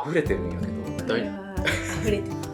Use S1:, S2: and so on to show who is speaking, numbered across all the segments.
S1: 溢れてるんやけど、
S2: 溢れてます。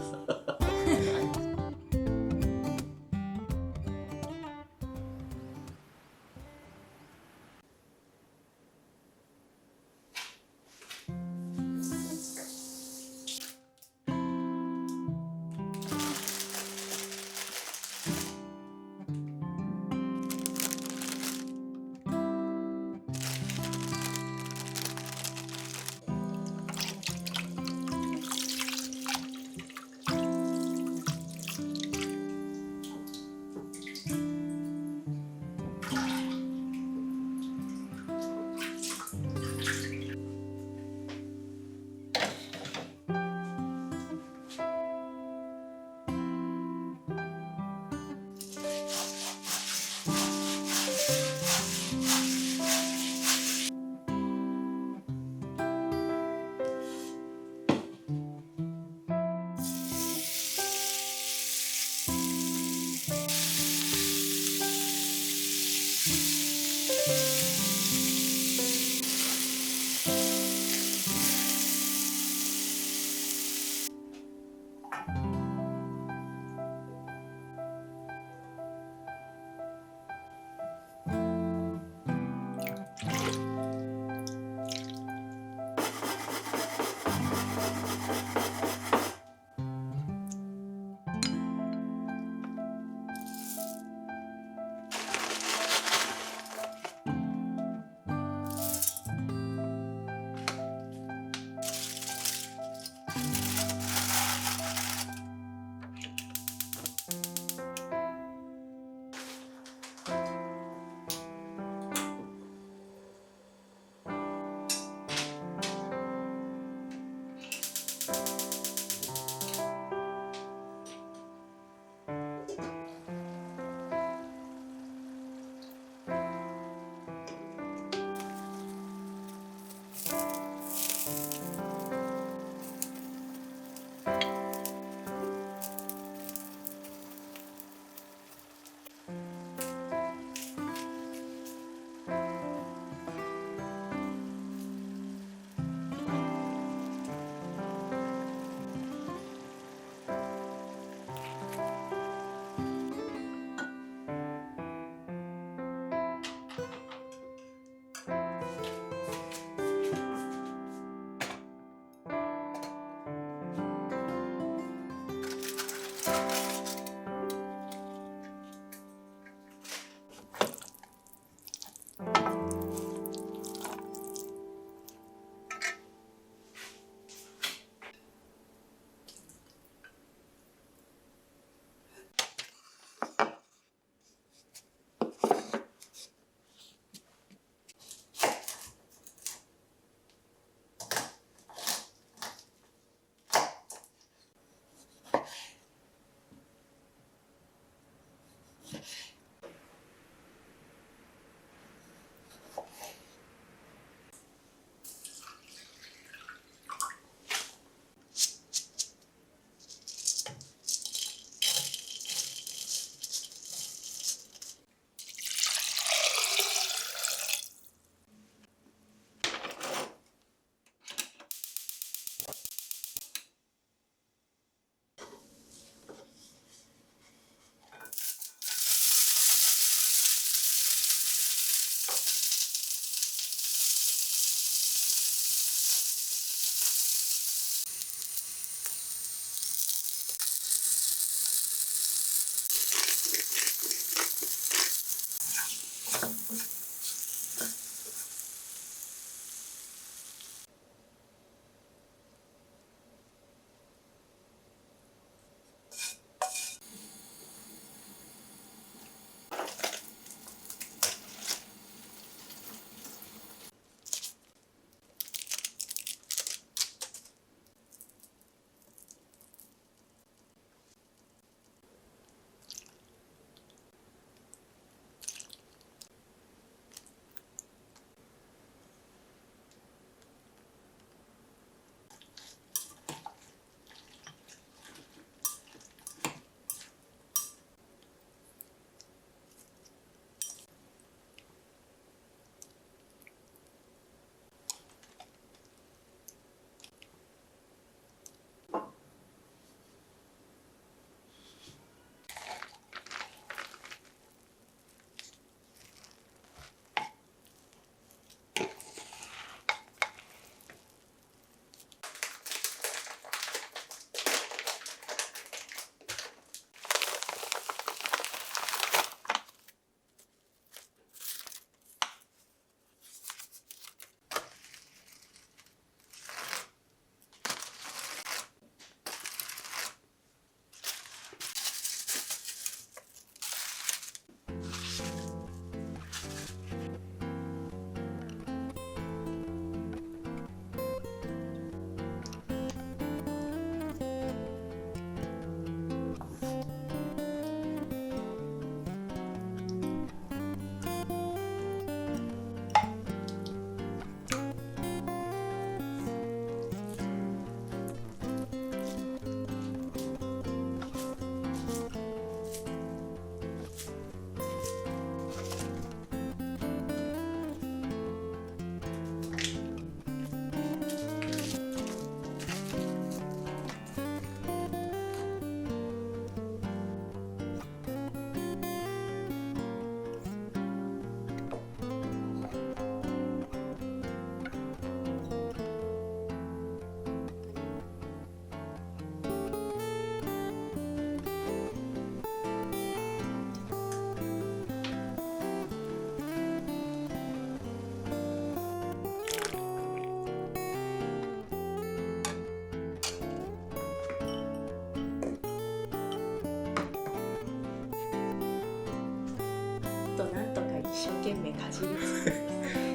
S2: 生懸命かじりつつ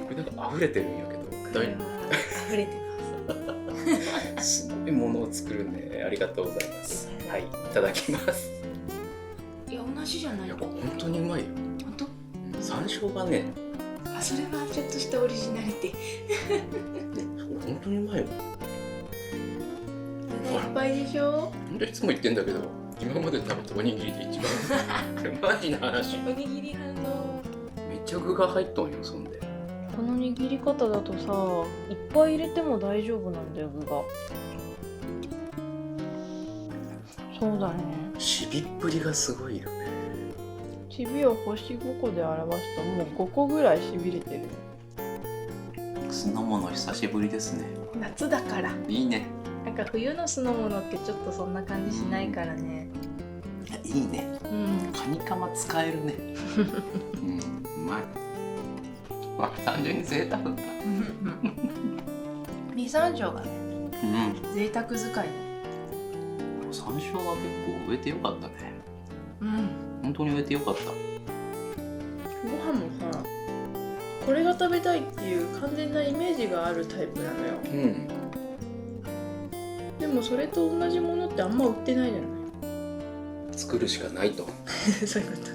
S1: これなんか溢れてるんやけど、
S2: これは溢れてます。
S1: すごいものを作るんで、ありがとうございます。はい、いただきます。
S2: いや同じじゃないの。
S1: やっぱ本当にうまいよ。
S2: 本当？
S1: 山椒がね、
S2: あ、それはちょっとしたオリジナリティ。
S1: 本当にうまいよ。
S2: いっぱいでしょ。
S1: 本当いつも言ってんだけど、今まで食べたおにぎりで一番マジな話。
S2: おにぎり派の
S1: めっちゃ具が入っとんよ、そんで。
S3: この握り方だとさ、いっぱい入れても大丈夫なんだよ、具が。そうだね。
S1: しびっぷりがすごいよね。
S3: ちびを星5個で表すともう5個ぐらいしびれてる。
S1: 酢の物久しぶりですね。
S2: 夏だから。
S1: いいね。
S2: なんか冬の酢の物ってちょっとそんな感じしないからね。
S1: いいね。
S2: うん。
S1: カニカマ使えるね。うん、うまい。まあ、単純に贅沢だ。
S2: 実山椒がね、
S1: うん。
S2: 贅沢使いね。
S1: 山椒は結構植えてよかったね。
S2: うん。
S1: 本当に植えてよかった。
S3: ご飯もさ、これが食べたいっていう完全なイメージがあるタイプなのよ。
S1: うん。
S3: でもそれと同じものってあんま売ってないじゃない。
S1: 作るしかないと。
S3: そういうこと。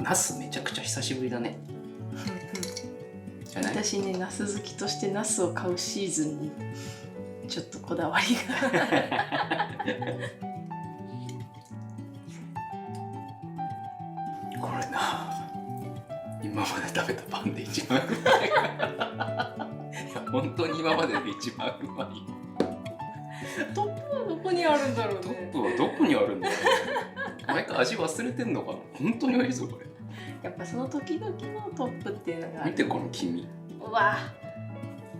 S1: ナスめちゃくちゃ久しぶりだね。じゃない？
S3: 私ね、ナス好きとしてナスを買うシーズンにちょっとこだわりが
S1: これな、今まで食べたパンで一番うまい。いや本当に今までで一番うまい。
S3: トップはどこにあるんだろう
S1: トッ
S3: ね。
S1: プはどこにあるんだろう。毎回味忘れてんのかな。本当に美味しそうこれ。
S3: やっぱその時々のトップっていうのがある。
S1: 見てこの黄身。
S3: うわ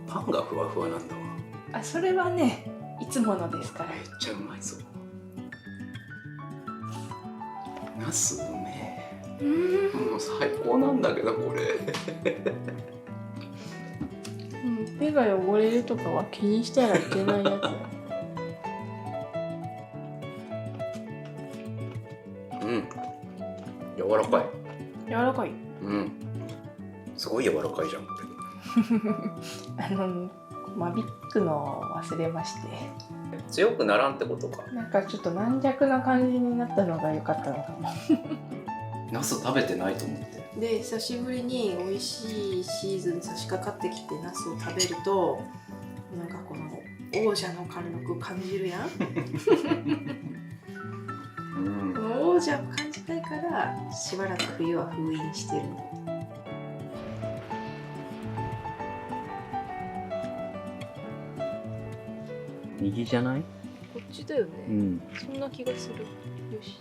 S1: パンがふわふわなんだわ。
S3: あ、それはね、いつものですから。
S1: めっちゃうまいそう。ナスうめえ。もう最高なんだけどこれ。
S3: 手が汚れるとかは気にしたらいけないやつ。
S1: うん。柔らかい。
S3: 柔らかい。
S1: うん。すごい柔らかいじゃんこ
S3: マビックの忘れまして。
S1: れ。強くならんってことか。
S3: なんかちょっと軟弱な感じになったのが良かったのかも。
S1: ナス食べてないと思って。
S3: で、久しぶりに美味しいシーズン差し掛かってきてナスを食べると、なんかこの王者の貫禄感じるやん。
S1: うん
S3: こ。の王者を感じたいからしばらく冬は封印してる。
S1: 右じゃない？
S3: こっちだよね。
S1: ん。
S3: そんな気がする。よし。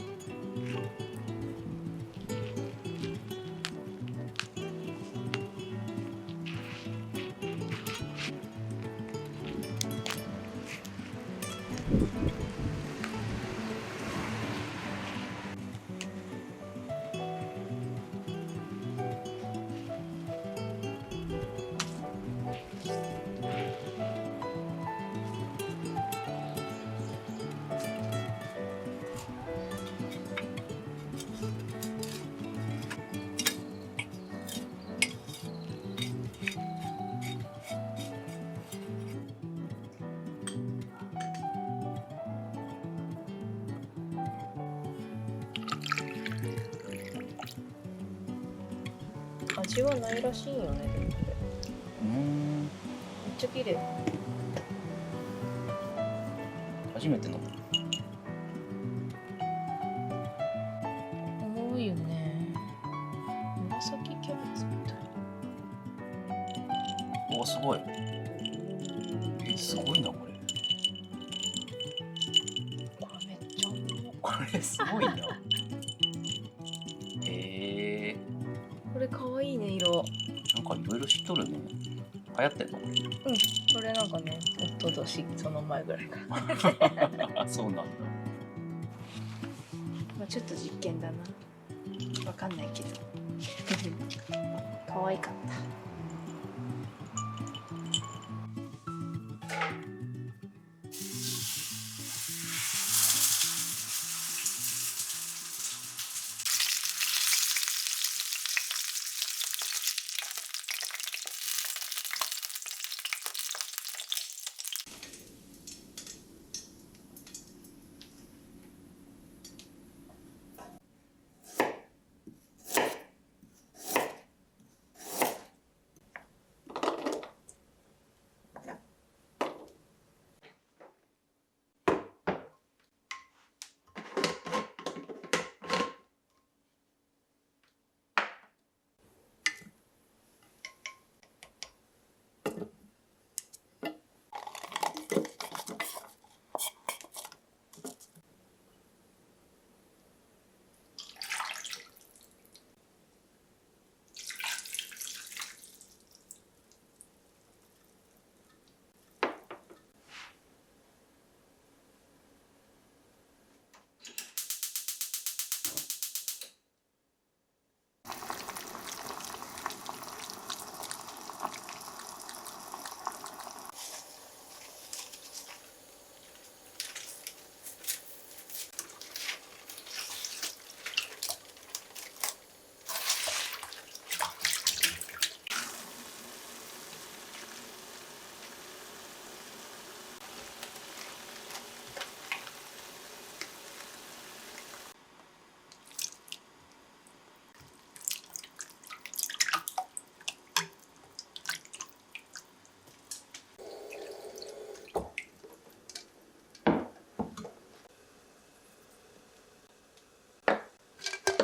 S3: 味はないらしいんよね、でもこれ。めっちゃ綺麗。
S1: 初めて飲む。
S3: 重いよね。紫キャベツみたい。
S1: お、すごい。すごいなこれ。
S3: これめっちゃ重い。
S1: これすごいな。へえ。
S3: これ可愛いね、色。
S1: なんかいろいろ知っとるね。流行ってんのこれ。
S3: これなんかね、夫年その前ぐらいから。ま
S1: そうなんだ。
S3: あちょっと実験だな。わかんないけど。可愛かった。
S1: い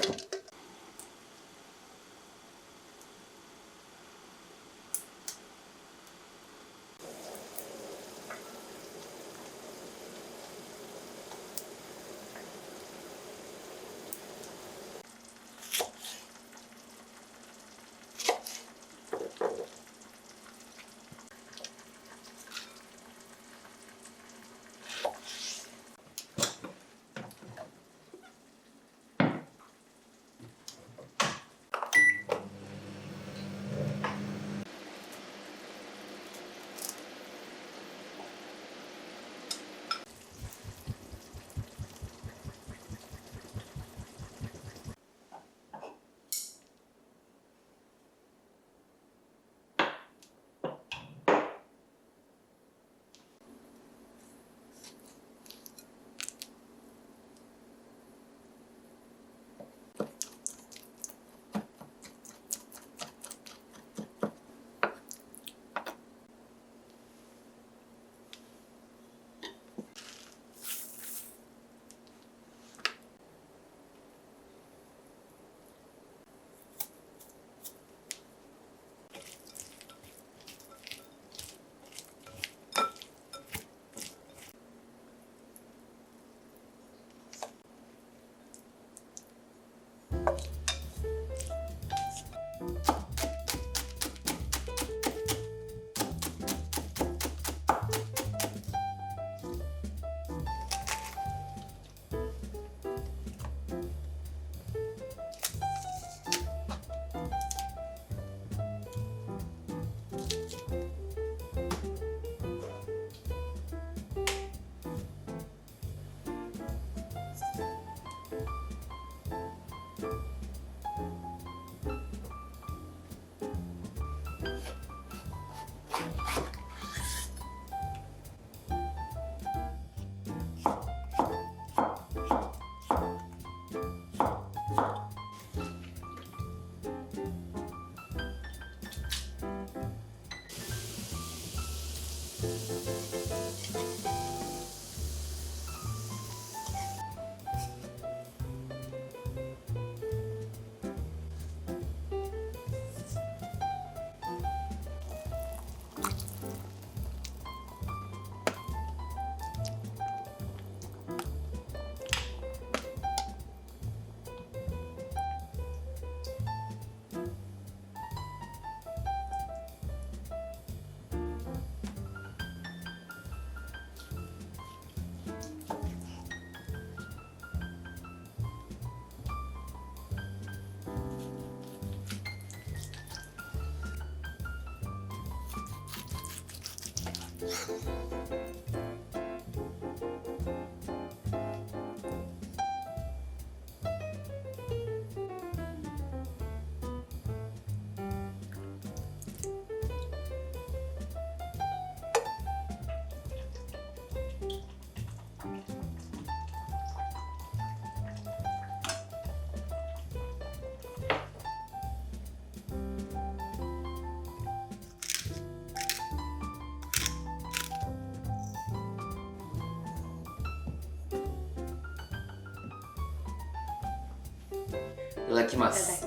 S1: ただきま
S3: いただ
S1: す。
S3: きます。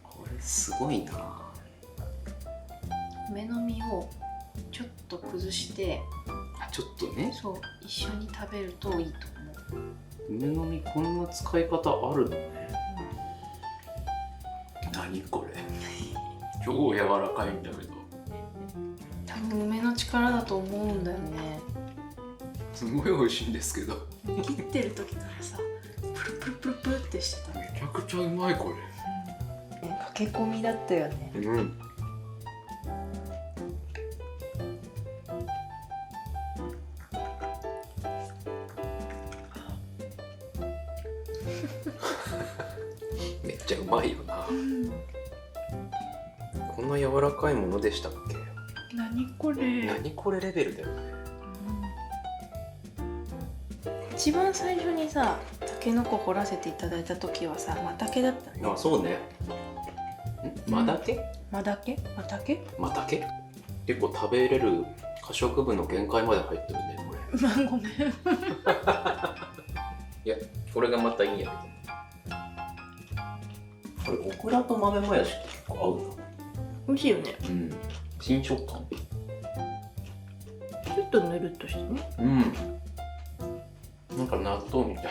S1: これすごいな。
S3: 梅の実をちょっと崩して
S1: あ、ちょっとね。
S3: そう一緒に食べるといいと思う。
S1: 梅の実こんな使い方あるのね。何これ。超柔らかいんだけど。
S3: 多分梅の力だと思うんだよね。
S1: すごい美味しいんですけど。
S3: 切ってる時からさプルプルプルプルってしてた。
S1: めちゃくちゃうまいこ
S3: 駆け込みだったよね。
S1: れ。うん。めっちゃうまいよな。こんな柔らかいものでしたっけ？
S3: 何これ。
S1: 何これレベルだよね。
S3: 一番最初にさたけのこ掘らせていただいた時はさマタケだったね。
S1: あ、そうね。マダケ？
S3: マダケ？マタケ？
S1: マタケ？結構食べれる可食部の限界まで入ってるねこれ。
S3: まあごめん。
S1: いや、これがまたいいんやオクラと豆もやしって結構合うな。
S3: 美味しいよね。
S1: うん。新食感。
S3: ちょっとぬるっとしてね。
S1: うん。なんか納豆みたい。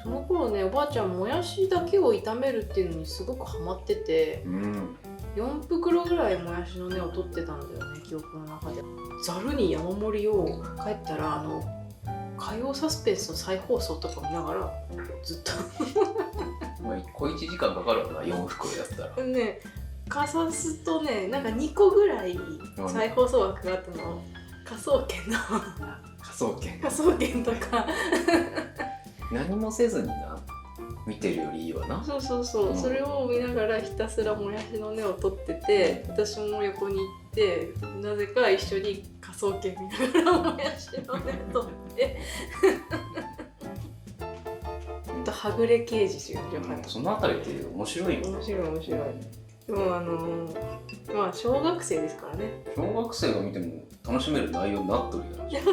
S3: その頃ね、おばあちゃんもやしだけを炒めるっていうのにすごくハマってて、
S1: うん。
S3: 4袋ぐらいもやしの根を取ってたんだよね、記憶の中で。ざるに山盛りを帰ったら火曜サスペンスの再放送とか見ながらずっと
S1: まあ小1時間かかるわな、4袋やったら。
S3: ね、かさすとね、なんか2個ぐらい再放送枠があったの。科捜研の
S1: 科捜研。
S3: 科捜研とか
S1: 何もせずにな、見てるよりいいわな。
S3: そうそうそう、それを見ながらひたすらもやしの根を取ってて、私も横に行ってなぜか一緒に科捜研見ながらもやしの根取ってほんとはぐれ刑事ですよね。
S1: そのあたりって面白いよ。
S3: 面白い面白い。でもまあ小学生ですからね。
S1: 小学生が見ても楽しめる内容になっとるやん。